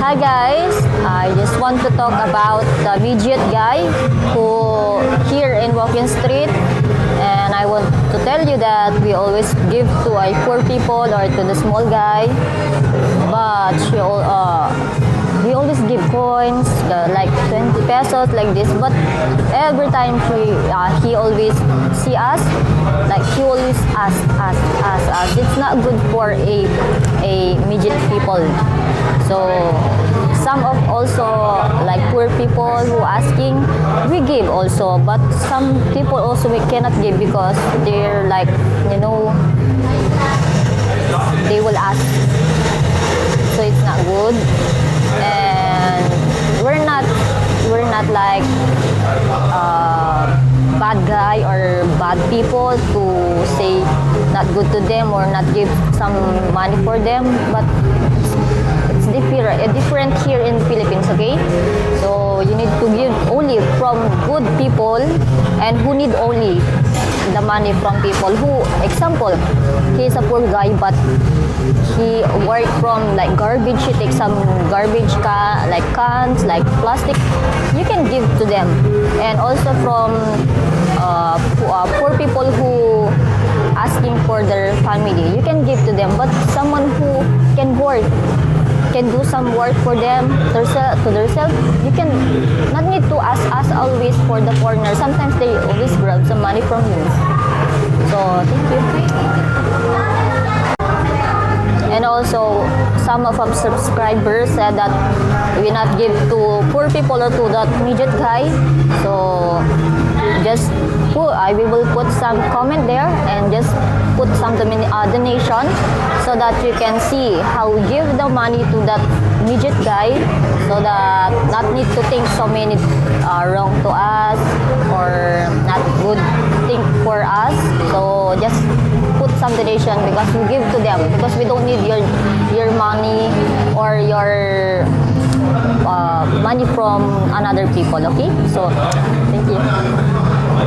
Hi guys, I just want to talk about the midget guy who here in Walking Street, and I want to tell you that we always give to a poor people or to the small guy, but we always give coins like 20 pesos like this, but every time he always see us, like he always ask us. It's not good for a midget people. So some of also like poor people who asking, we give also, but some people also we cannot give because they're like, they will ask, so it's not good. And we're not like bad guy or bad people to say not good to them or not give some money for them, but it's different here in Philippines, okay? So you need to give only from good people and who need only the money from people who, example, he's a poor guy but he work from like garbage, he takes some garbage like cans, like plastic, you can give to them. And also from poor people who asking for their family, you can give to them. But someone who can work, can do some work for them, to themselves, you can not need to ask us always for the foreigner. Sometimes they always grab some money from you. So thank you. And also, some of our subscribers said that we not give to poor people or to that midget guy. So just I will put some comment there and just put some donation so that you can see how we give the money to that midget guy, so that not need to think so many wrong to us or not good thing for us. So just put some donation because we give to them, because we don't need your money or your money from another people. Okay, so thank you.